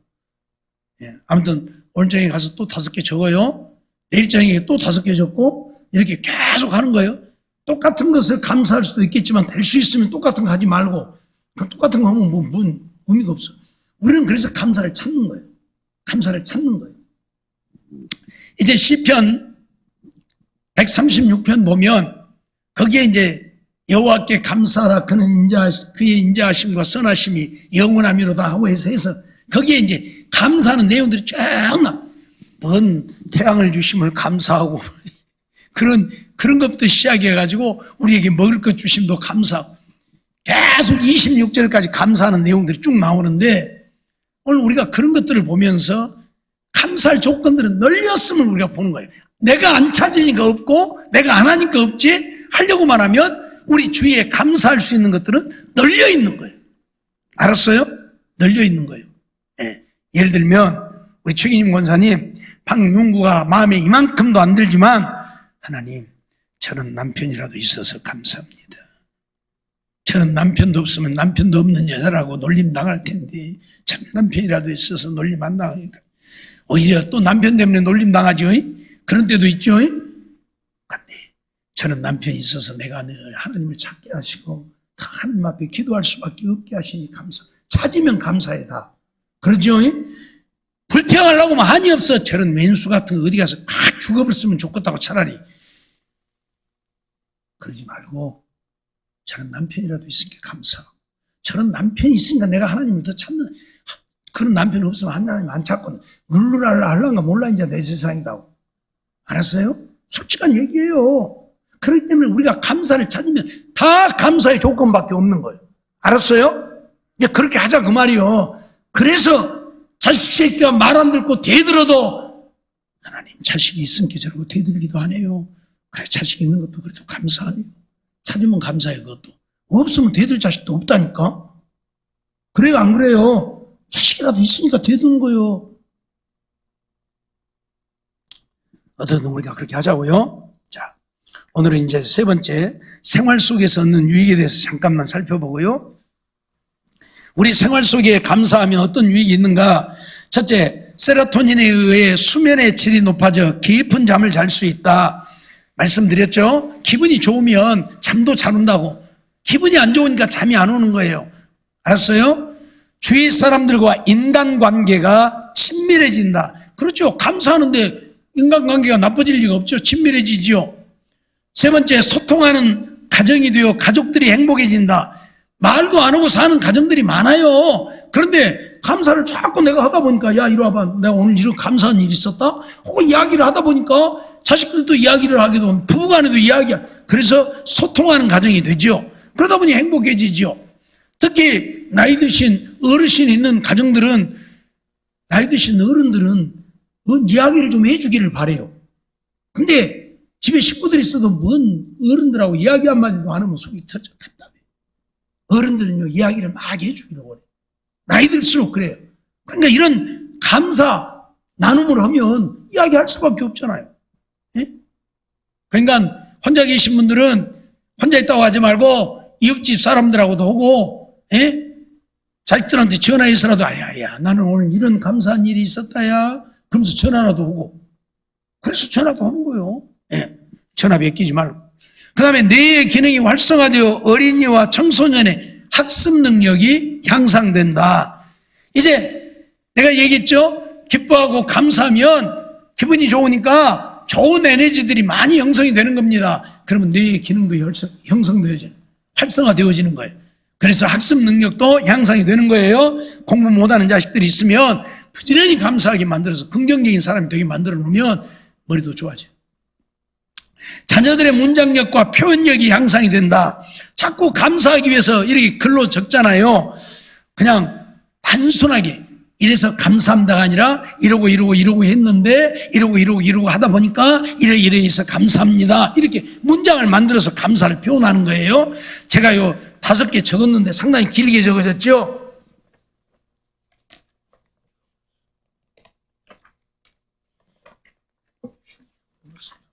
예, 아무튼 오늘 저녁에 가서 또 5개 적어요. 내일 저녁에 또 5개 적고 이렇게 계속 하는 거예요. 똑같은 것을 감사할 수도 있겠지만 될 수 있으면 똑같은 거 하지 말고 똑같은 거 하면 뭔 의미가 없어. 우리는 그래서 감사를 찾는 거예요. 감사를 찾는 거예요. 이제 시편 136편 보면 거기에 이제 여호와께 감사하라 그는 그의 인자하심과 선하심이 영원하미로다 하고 해서 거기에 이제 감사하는 내용들이 쭉 나. 먼 태양을 주심을 감사하고 그런 것부터 시작해가지고 우리에게 먹을 것 주심도 감사하고 계속 26절까지 감사하는 내용들이 쭉 나오는데 오늘 우리가 그런 것들을 보면서 감사할 조건들은 널렸음을 우리가 보는 거예요. 내가 안 찾으니까 없고 내가 안 하니까 없지 하려고만 하면 우리 주위에 감사할 수 있는 것들은 널려 있는 거예요. 알았어요? 널려 있는 거예요. 예. 예를 들면 우리 최기님 권사님 박윤구가 마음에 이만큼도 안 들지만 하나님 저는 남편이라도 있어서 감사합니다. 저는 남편도 없으면 남편도 없는 여자라고 놀림 당할 텐데 참 남편이라도 있어서 놀림 안 당하니까 오히려 또 남편 때문에 놀림 당하죠. 그런 때도 있죠. 근데 저는 남편이 있어서 내가 늘 하나님을 찾게 하시고 다 하나님 앞에 기도할 수밖에 없게 하시니 감사. 찾으면 감사해 다. 그러죠. 불평하려고 하면 한이 없어. 저런 왼수 같은 거 어디 가서 막 죽어버렸으면 좋겠다고 차라리. 그러지 말고 저런 남편이라도 있으니까 감사하고 저런 남편이 있으니까 내가 하나님을 더 찾는 그런 남편 없으면 하나님 안 찾고 룰루랄라 할란가 몰라 이제 내 세상이다고. 알았어요? 솔직한 얘기예요. 그렇기 때문에 우리가 감사를 찾으면 다 감사의 조건밖에 없는 거예요. 알았어요? 그렇게 하자 그 말이요. 그래서 자식 새끼가 말 안 듣고 대들어도 하나님 자식이 있으니까 저러고 대들기도 하네요. 그래 자식 있는 것도 그래도 감사하네요. 찾으면 감사해 그것도. 없으면 대들 자식도 없다니까. 그래요 안 그래요? 자식이라도 있으니까 대드는 거예요. 어쨌든 우리가 그렇게 하자고요. 자, 오늘은 이제 세 번째 생활 속에서 얻는 유익에 대해서 잠깐만 살펴보고요. 우리 생활 속에 감사하면 어떤 유익이 있는가? 첫째, 세로토닌에 의해 수면의 질이 높아져 깊은 잠을 잘 수 있다. 말씀드렸죠? 기분이 좋으면 잠도 잘 온다고. 기분이 안 좋으니까 잠이 안 오는 거예요. 알았어요? 주위 사람들과 인간관계가 친밀해진다. 그렇죠. 감사하는데 인간관계가 나빠질 리가 없죠. 친밀해지죠. 세 번째, 소통하는 가정이 되어 가족들이 행복해진다. 말도 안 하고 사는 가정들이 많아요. 그런데 감사를 자꾸 내가 하다 보니까 야 이리 와봐 내가 오늘 이런 감사한 일이 있었다. 혹은 이야기를 하다 보니까 자식들도 이야기를 하게 되면 부부간에도 이야기야. 그래서 소통하는 가정이 되죠. 그러다 보니 행복해지죠. 특히 나이 드신 어르신 있는 가정들은 나이 드신 어른들은 이야기를 좀 해주기를 바래요. 근데 집에 식구들 있어도 뭔 어른들하고 이야기 한마디도 안 하면 속이 터져 답답해. 어른들은요 이야기를 막 해주기를 원해. 나이 들수록 그래요. 그러니까 이런 감사 나눔을 하면 이야기할 수밖에 없잖아요. 예? 그러니까 혼자 계신 분들은 혼자 있다고 하지 말고 이웃집 사람들하고도 하고, 예? 자식들한테 전화해서라도 아야 나는 오늘 이런 감사한 일이 있었다야 그러면서 전화라도 하고, 그래서 전화도 하는 거예요. 예. 전화 베끼지 말고. 그 다음에 뇌의 기능이 활성화되어 어린이와 청소년의 학습 능력이 향상된다. 이제 내가 얘기했죠. 기뻐하고 감사하면 기분이 좋으니까 좋은 에너지들이 많이 형성이 되는 겁니다. 그러면 뇌의 기능도 형성되어지는, 활성화되어지는 거예요. 그래서 학습 능력도 향상이 되는 거예요. 공부 못하는 자식들이 있으면 부지런히 감사하게 만들어서 긍정적인 사람이 되게 만들어 놓으면 머리도 좋아져요. 자녀들의 문장력과 표현력이 향상이 된다. 자꾸 감사하기 위해서 이렇게 글로 적잖아요. 그냥 단순하게 이래서 감사합니다가 아니라 이러고 했는데 이러고 하다 보니까 이래 해서 감사합니다. 이렇게 문장을 만들어서 감사를 표현하는 거예요. 제가 요 5개 적었는데 상당히 길게 적어졌죠.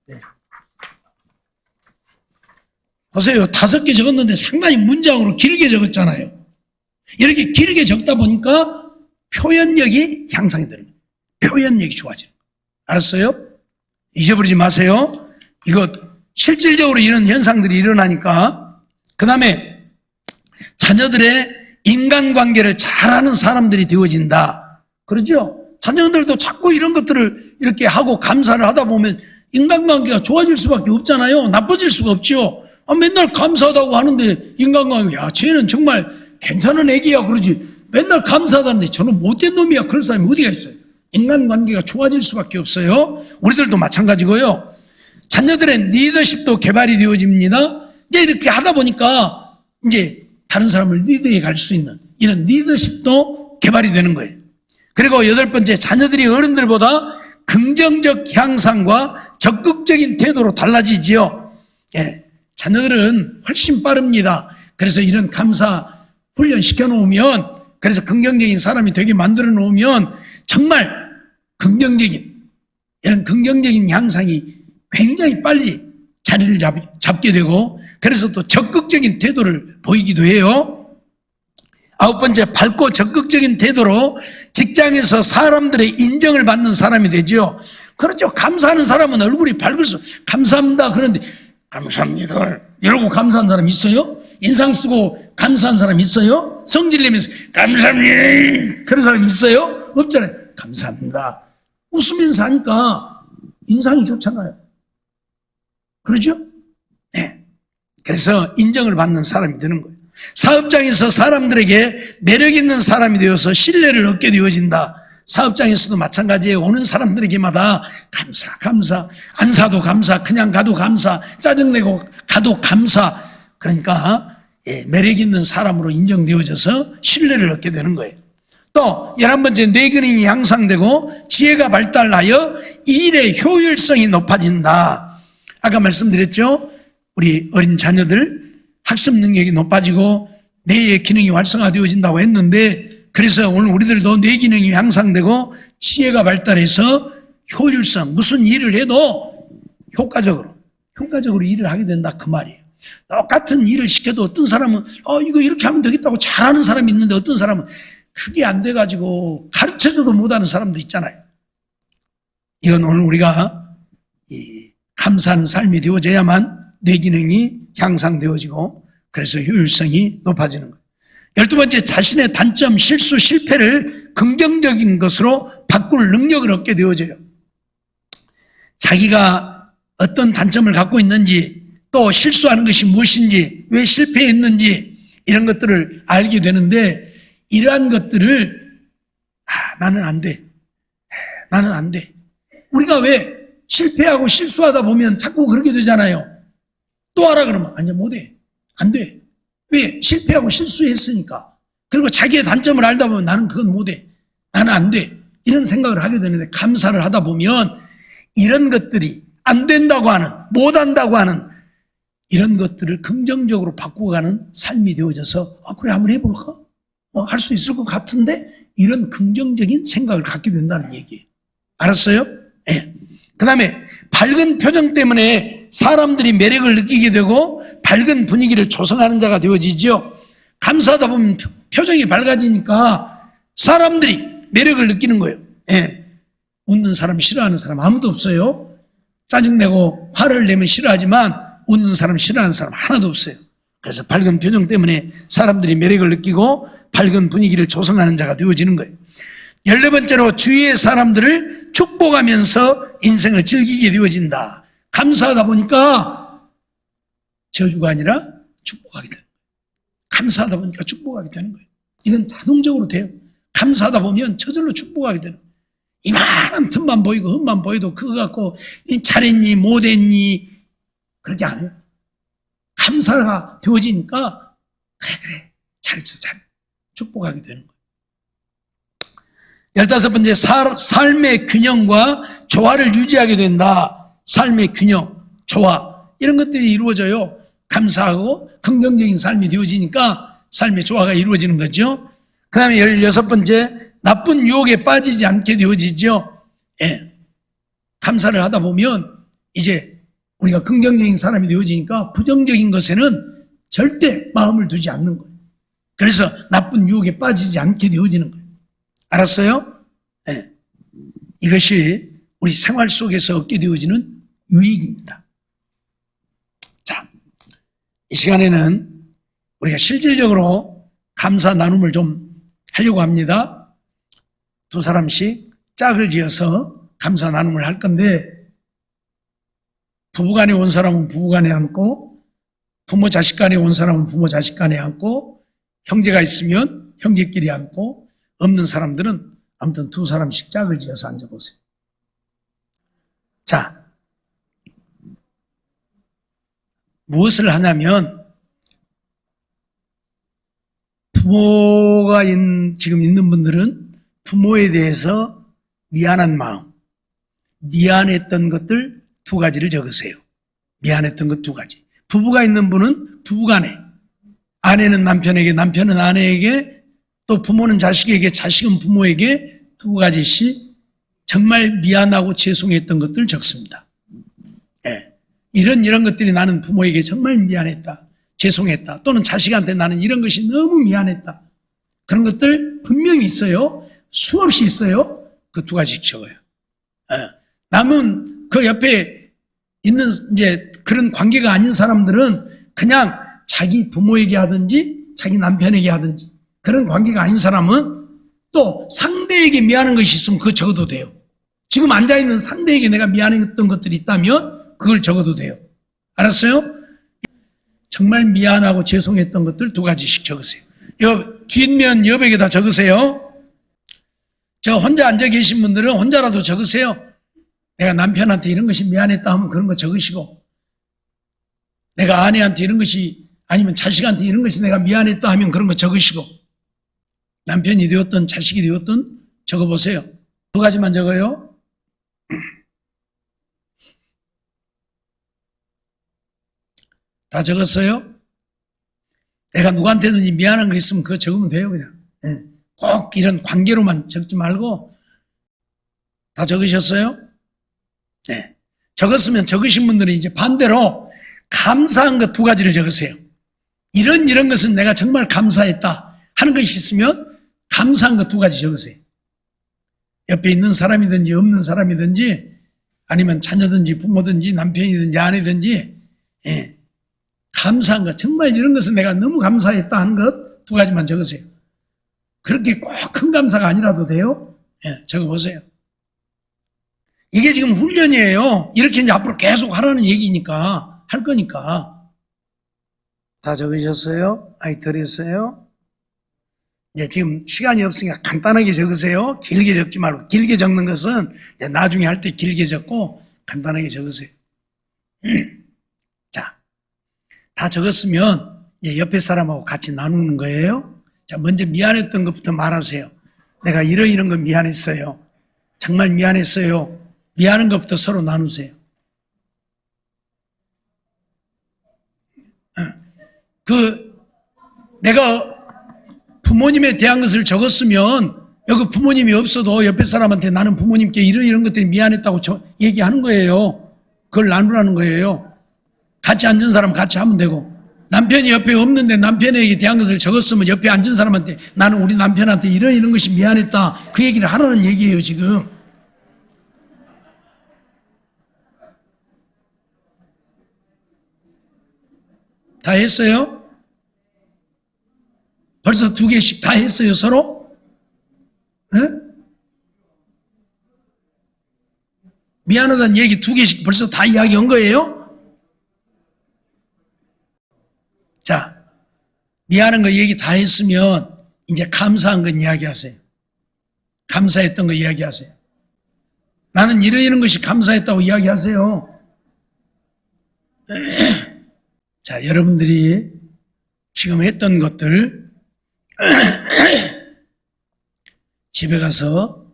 네. 보세요. 5개 적었는데 상당히 문장으로 길게 적었잖아요. 이렇게 길게 적다 보니까 표현력이 향상이 되는 거예요. 표현력이 좋아지는 거예요. 알았어요? 잊어버리지 마세요. 이거 실질적으로 이런 현상들이 일어나니까. 그 다음에 자녀들의 인간관계를 잘하는 사람들이 되어진다. 그러죠? 자녀들도 자꾸 이런 것들을 이렇게 하고 감사를 하다 보면 인간관계가 좋아질 수밖에 없잖아요. 나빠질 수가 없죠. 맨날 감사하다고 하는데 인간관계, 야, 쟤는 정말 괜찮은 애기야 그러지. 맨날 감사하다는데 저는 못된 놈이야 그럴 사람이 어디가 있어요. 인간관계가 좋아질 수밖에 없어요. 우리들도 마찬가지고요. 자녀들의 리더십도 개발이 되어집니다. 이제 이렇게 하다 보니까 이제 다른 사람을 리드해 갈 수 있는 이런 리더십도 개발이 되는 거예요. 그리고 8번째, 자녀들이 어른들보다 긍정적 향상과 적극적인 태도로 달라지지요. 예, 자녀들은 훨씬 빠릅니다. 그래서 이런 감사 훈련 시켜놓으면, 그래서 긍정적인 사람이 되게 만들어 놓으면 정말 이런 긍정적인 향상이 굉장히 빨리 자리를 잡게 되고, 그래서 또 적극적인 태도를 보이기도 해요. 9번째, 밝고 적극적인 태도로 직장에서 사람들의 인정을 받는 사람이 되죠. 그렇죠. 감사하는 사람은 얼굴이 밝을수록 감사합니다. 그런데 감사합니다 이러고 감사한 사람 있어요? 인상 쓰고 감사한 사람 있어요? 성질 내면서 감사합니다 그런 사람 있어요? 없잖아요. 감사합니다. 웃으면서 하니까 인상이 좋잖아요. 그러죠? 네. 그래서 인정을 받는 사람이 되는 거예요. 사업장에서 사람들에게 매력 있는 사람이 되어서 신뢰를 얻게 되어진다. 사업장에서도 마찬가지예요. 오는 사람들에게마다 감사, 안 사도 감사, 그냥 가도 감사, 짜증내고 가도 감사. 그러니까 매력 있는 사람으로 인정되어져서 신뢰를 얻게 되는 거예요. 또 11번째, 뇌기능이 향상되고 지혜가 발달하여 일의 효율성이 높아진다. 아까 말씀드렸죠. 우리 어린 자녀들 학습 능력이 높아지고 뇌의 기능이 활성화되어진다고 했는데, 그래서 오늘 우리들도 뇌 기능이 향상되고 지혜가 발달해서 효율성, 무슨 일을 해도 효과적으로 일을 하게 된다 그 말이에요. 똑같은 일을 시켜도 어떤 사람은 이거 이렇게 하면 되겠다고 잘하는 사람이 있는데, 어떤 사람은 그게 안 돼가지고 가르쳐줘도 못하는 사람도 있잖아요. 이건 오늘 우리가 감사하는 삶이 되어져야만 뇌 기능이 향상되어지고 그래서 효율성이 높아지는 거예요. 12번째, 자신의 단점, 실수, 실패를 긍정적인 것으로 바꿀 능력을 얻게 되어져요. 자기가 어떤 단점을 갖고 있는지, 또 실수하는 것이 무엇인지, 왜 실패했는지 이런 것들을 알게 되는데, 이러한 것들을 나는 안 돼. 우리가 왜 실패하고 실수하다 보면 자꾸 그렇게 되잖아요. 또 하라 그러면 아니 못해. 안 돼. 왜? 실패하고 실수했으니까. 그리고 자기의 단점을 알다 보면 나는 그건 못해. 나는 안 돼. 이런 생각을 하게 되는데, 감사를 하다 보면 이런 것들이 안 된다고 하는, 못한다고 하는 이런 것들을 긍정적으로 바꾸어가는 삶이 되어져서 그래 한번 해볼까? 할 수 있을 것 같은데 이런 긍정적인 생각을 갖게 된다는 얘기예요. 알았어요? 네. 그 다음에 밝은 표정 때문에 사람들이 매력을 느끼게 되고 밝은 분위기를 조성하는 자가 되어지죠. 감사하다 보면 표정이 밝아지니까 사람들이 매력을 느끼는 거예요. 예. 웃는 사람 싫어하는 사람 아무도 없어요. 짜증내고 화를 내면 싫어하지만 웃는 사람 싫어하는 사람 하나도 없어요. 그래서 밝은 표정 때문에 사람들이 매력을 느끼고 밝은 분위기를 조성하는 자가 되어지는 거예요. 14번째로 주위의 사람들을 축복하면서 인생을 즐기게 되어진다. 감사하다 보니까 저주가 아니라 축복하게 되는 거예요. 감사하다 보니까 축복하게 되는 거예요. 이건 자동적으로 돼요. 감사하다 보면 저절로 축복하게 되는 거예요. 이만한 틈만 보이고 흠만 보여도 그거 갖고 잘했니 못했니 그렇게 안 해요. 감사가 되어지니까 그래 잘했어 잘해 축복하게 되는 거예요. 15번째 삶의 균형과 조화를 유지하게 된다. 삶의 균형, 조화 이런 것들이 이루어져요. 감사하고 긍정적인 삶이 되어지니까 삶의 조화가 이루어지는 거죠. 그 다음에 16번째 나쁜 유혹에 빠지지 않게 되어지죠. 예. 감사를 하다 보면 이제 우리가 긍정적인 사람이 되어지니까 부정적인 것에는 절대 마음을 두지 않는 거예요. 그래서 나쁜 유혹에 빠지지 않게 되어지는 거예요. 알았어요? 네. 이것이 우리 생활 속에서 얻게 되어지는 유익입니다. 자, 이 시간에는 우리가 실질적으로 감사 나눔을 좀 하려고 합니다. 두 사람씩 짝을 지어서 감사 나눔을 할 건데 부부간에 온 사람은 부부간에 앉고 부모 자식 간에 온 사람은 부모 자식 간에 앉고 형제가 있으면 형제끼리 앉고 없는 사람들은 아무튼 두 사람씩 짝을 지어서 앉아보세요. 자, 무엇을 하냐면 부모가 지금 있는 분들은 부모에 대해서 미안한 마음, 미안했던 것들 두 가지를 적으세요. 미안했던 것 두 가지. 부부가 있는 분은 부부간에, 아내는 남편에게, 남편은 아내에게, 또 부모는 자식에게, 자식은 부모에게 두 가지씩 정말 미안하고 죄송했던 것들 적습니다. 예. 이런 것들이 나는 부모에게 정말 미안했다, 죄송했다, 또는 자식한테 나는 이런 것이 너무 미안했다. 그런 것들 분명히 있어요. 수없이 있어요. 그 두 가지씩 적어요. 예. 남은 그 옆에 있는 이제 그런 관계가 아닌 사람들은 그냥 자기 부모에게 하든지 자기 남편에게 하든지 그런 관계가 아닌 사람은 또 상대에게 미안한 것이 있으면 그거 적어도 돼요. 지금 앉아있는 상대에게 내가 미안했던 것들이 있다면 그걸 적어도 돼요. 알았어요? 정말 미안하고 죄송했던 것들 두 가지씩 적으세요. 뒷면 여백에다 적으세요. 저 혼자 앉아 계신 분들은 혼자라도 적으세요. 내가 남편한테 이런 것이 미안했다 하면 그런 거 적으시고, 내가 아내한테 이런 것이, 아니면 자식한테 이런 것이 내가 미안했다 하면 그런 거 적으시고, 남편이 되었든 자식이 되었든 적어보세요. 두 가지만 적어요. 다 적었어요? 내가 누구한테든지 미안한 거 있으면 그거 적으면 돼요, 그냥. 꼭 이런 관계로만 적지 말고, 다 적으셨어요? 네. 적었으면 적으신 분들은 이제 반대로 감사한 것 두 가지를 적으세요. 이런 것은 내가 정말 감사했다 하는 것이 있으면 감사한 것 두 가지 적으세요. 옆에 있는 사람이든지 없는 사람이든지 아니면 자녀든지 부모든지 남편이든지 아내든지 감사한 것, 정말 이런 것은 내가 너무 감사했다 하는 것 두 가지만 적으세요. 그렇게 꼭 큰 감사가 아니라도 돼요. 적어보세요. 이게 지금 훈련이에요. 이렇게 이제 앞으로 계속 하라는 얘기니까, 할 거니까. 다 적으셨어요? 아이, 덜 했어요? 이제 지금 시간이 없으니까 간단하게 적으세요. 길게 적지 말고. 길게 적는 것은 이제 나중에 할 때 길게 적고 간단하게 적으세요. 자, 다 적었으면 이제 옆에 사람하고 같이 나누는 거예요. 자, 먼저 미안했던 것부터 말하세요. 내가 이런 거 미안했어요. 정말 미안했어요. 미안한 것부터 서로 나누세요. 내가 부모님에 대한 것을 적었으면 여기 부모님이 없어도 옆에 사람한테 나는 부모님께 이런 것들이 미안했다고 얘기하는 거예요. 그걸 나누라는 거예요. 같이 앉은 사람 같이 하면 되고, 남편이 옆에 없는데 남편에게 대한 것을 적었으면 옆에 앉은 사람한테 나는 우리 남편한테 이런 것이 미안했다, 그 얘기를 하라는 얘기예요. 지금 다 했어요? 벌써 2개씩 다 했어요, 서로? 네? 미안하다는 얘기 2개씩 벌써 다 이야기한 거예요? 자, 미안한 거 얘기 다 했으면 이제 감사한 건 이야기하세요. 감사했던 거 이야기하세요. 나는 이런 것이 감사했다고 이야기하세요. 자, 여러분들이 지금 했던 것들 집에 가서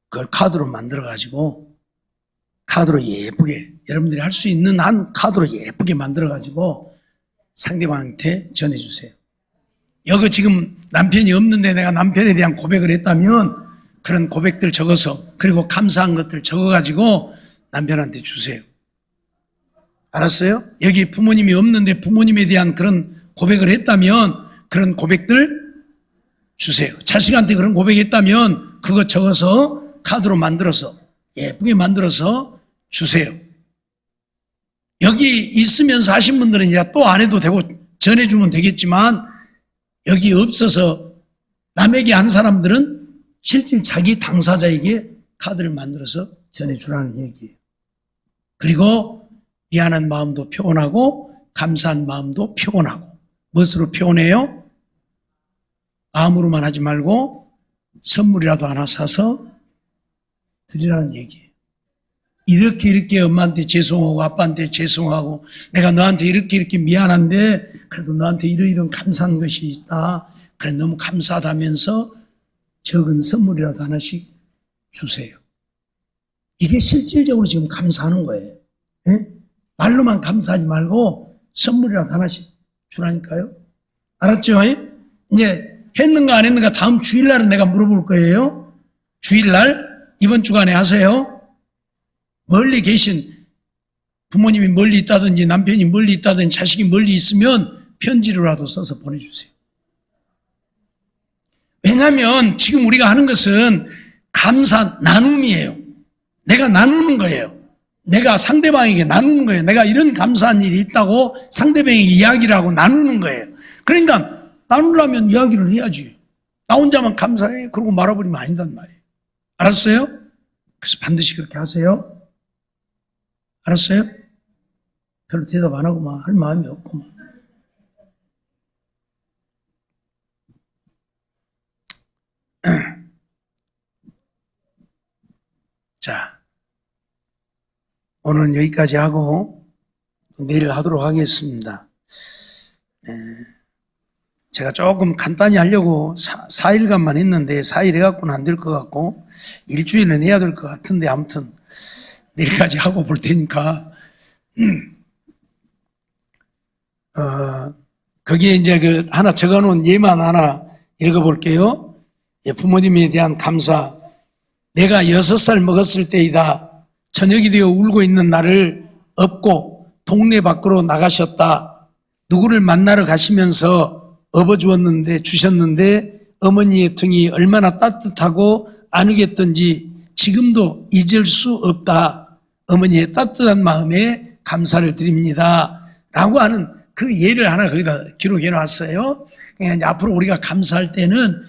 그걸 카드로 만들어 가지고, 카드로 예쁘게, 여러분들이 할 수 있는 한 카드로 예쁘게 만들어 가지고 상대방한테 전해주세요. 여기 지금 남편이 없는데 내가 남편에 대한 고백을 했다면 그런 고백들 적어서, 그리고 감사한 것들 적어 가지고 남편한테 주세요. 알았어요? 여기 부모님이 없는데 부모님에 대한 그런 고백을 했다면 그런 고백들 주세요. 자식한테 그런 고백했다면 그거 적어서 카드로 만들어서 예쁘게 만들어서 주세요. 여기 있으면서 하신 분들은 이제 또 안 해도 되고 전해주면 되겠지만, 여기 없어서 남에게 한 사람들은 실제 자기 당사자에게 카드를 만들어서 전해주라는 얘기예요. 그리고 미안한 마음도 표현하고 감사한 마음도 표현하고. 무엇으로 표현해요? 마음으로만 하지 말고 선물이라도 하나 사서 드리라는 얘기예요. 이렇게 엄마한테 죄송하고 아빠한테 죄송하고 내가 너한테 이렇게 미안한데 그래도 너한테 이런 감사한 것이 있다, 그래 너무 감사하다면서 적은 선물이라도 하나씩 주세요. 이게 실질적으로 지금 감사하는 거예요. 네? 말로만 감사하지 말고 선물이라도 하나씩 주라니까요. 알았죠? 이제 했는가 안 했는가 다음 주일날은 내가 물어볼 거예요. 주일날 이번 주간에 하세요. 멀리 계신 부모님이 멀리 있다든지 남편이 멀리 있다든지 자식이 멀리 있으면 편지로라도 써서 보내주세요. 왜냐하면 지금 우리가 하는 것은 감사 나눔이에요. 내가 나누는 거예요. 내가 상대방에게 나누는 거예요. 내가 이런 감사한 일이 있다고 상대방에게 이야기를 하고 나누는 거예요. 그러니까 나누려면 이야기를 해야지. 나 혼자만 감사해 그러고 말아버리면 아니단 말이에요. 알았어요? 그래서 반드시 그렇게 하세요. 알았어요? 별로 대답 안 하고만 할 마음이 없구만. 자, 오늘은 여기까지 하고 내일 하도록 하겠습니다. 제가 조금 간단히 하려고 4일간만 했는데 4일 해갖고는 안 될 것 같고 일주일은 해야 될 것 같은데, 아무튼 내일까지 하고 볼 테니까 거기에 이제 하나 적어놓은 예만 하나 읽어볼게요. 부모님에 대한 감사. 내가 6살 먹었을 때이다. 저녁이 되어 울고 있는 나를 업고 동네 밖으로 나가셨다. 누구를 만나러 가시면서 주셨는데 어머니의 등이 얼마나 따뜻하고 안으겠던지 지금도 잊을 수 없다. 어머니의 따뜻한 마음에 감사를 드립니다. 라고 하는 그 예를 하나 거기다 기록해 놨어요. 그러니까 이제 앞으로 우리가 감사할 때는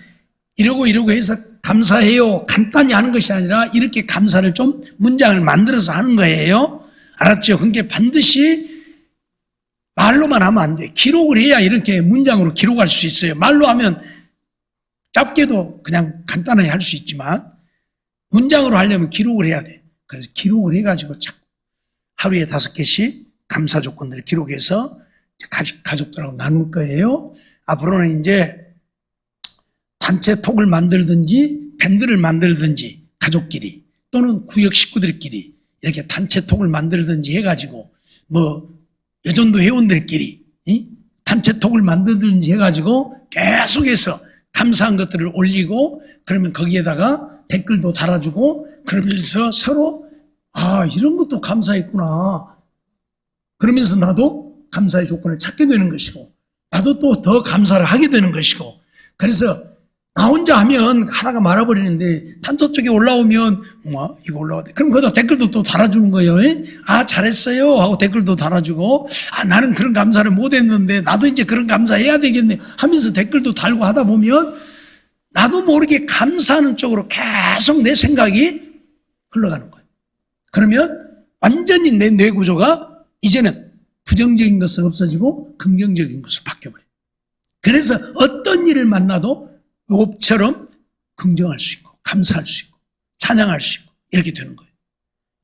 이러고 해서 감사해요 간단히 하는 것이 아니라 이렇게 감사를 좀 문장을 만들어서 하는 거예요. 알았죠? 그러니까 반드시 말로만 하면 안 돼. 기록을 해야 이렇게 문장으로 기록할 수 있어요. 말로 하면 짧게도 그냥 간단하게 할 수 있지만 문장으로 하려면 기록을 해야 돼. 그래서 기록을 해가지고 하루에 5개씩 감사 조건들을 기록해서 가족들하고 나눌 거예요. 앞으로는 이제 단체 톡을 만들든지 밴드를 만들든지 가족끼리 또는 구역 식구들끼리 이렇게 단체 톡을 만들든지 해가지고 여전도 회원들끼리 단체톡을 만들든지 해가지고 계속해서 감사한 것들을 올리고 그러면 거기에다가 댓글도 달아주고 그러면서 서로 이런 것도 감사했구나. 그러면서 나도 감사의 조건을 찾게 되는 것이고 나도 또 더 감사를 하게 되는 것이고 그래서 나 혼자 하면 하나가 말아버리는데 단톡 쪽에 올라오면 이거 올라왔대. 그럼 거기다 댓글도 또 달아주는 거예요. 잘했어요 하고 댓글도 달아주고 나는 그런 감사를 못했는데 나도 이제 그런 감사해야 되겠네 하면서 댓글도 달고 하다 보면 나도 모르게 감사하는 쪽으로 계속 내 생각이 흘러가는 거예요. 그러면 완전히 내 뇌구조가 이제는 부정적인 것은 없어지고 긍정적인 것으로 바뀌어버려요. 그래서 어떤 일을 만나도 욥처럼 긍정할 수 있고 감사할 수 있고 찬양할 수 있고 이렇게 되는 거예요.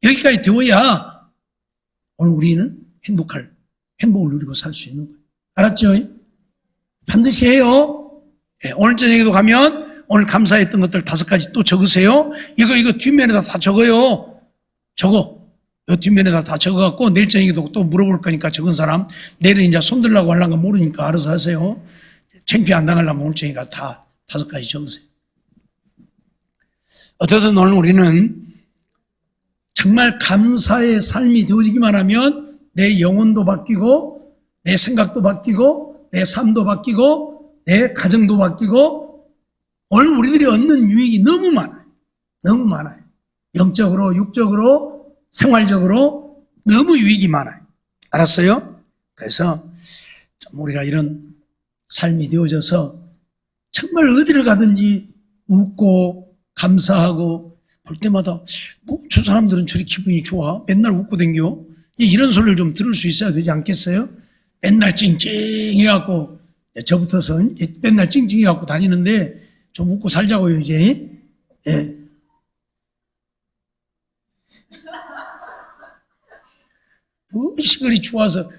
여기까지 되어야 오늘 우리는 행복을 누리고 살 수 있는 거예요. 알았죠? 반드시 해요. 오늘 저녁에도 가면 오늘 감사했던 것들 5가지 또 적으세요. 이거 뒷면에다 다 적어요. 이 뒷면에다 다 적어갖고 내일 저녁에도 또 물어볼 거니까 적은 사람 내일은 이제 손들라고 하려는 거 모르니까 알아서 하세요. 창피 안 당하려면 오늘 저녁에 다 5가지 적으세요. 어쨌든 오늘 우리는 정말 감사의 삶이 되어지기만 하면 내 영혼도 바뀌고 내 생각도 바뀌고 내 삶도 바뀌고 내 가정도 바뀌고 오늘 우리들이 얻는 유익이 너무 많아요. 너무 많아요. 영적으로 육적으로 생활적으로 너무 유익이 많아요. 알았어요? 그래서 좀 우리가 이런 삶이 되어져서 정말 어디를 가든지 웃고 감사하고 볼 때마다 저 사람들은 저리 기분이 좋아? 맨날 웃고 댕겨? 이런 소리를 좀 들을 수 있어야 되지 않겠어요? 맨날 찡찡해갖고 저부터서 맨날 찡찡해갖고 다니는데 좀 웃고 살자고요 이제. 무엇이 그리 좋아서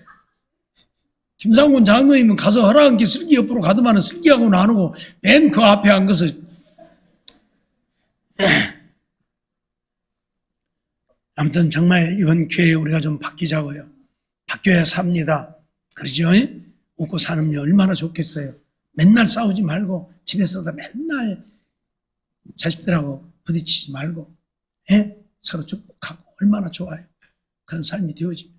김상곤 장로님은 가서 허락한게 슬기 옆으로 가더만은 슬기하고는 안 오고 맨 그 앞에 앉아서 아무튼 정말 이번 기회에 우리가 좀 바뀌자고요. 바뀌어야 삽니다. 그러죠? 웃고 사는 게 얼마나 좋겠어요. 맨날 싸우지 말고 집에서도 맨날 자식들하고 부딪히지 말고 서로 축복하고 얼마나 좋아요. 그런 삶이 되어지면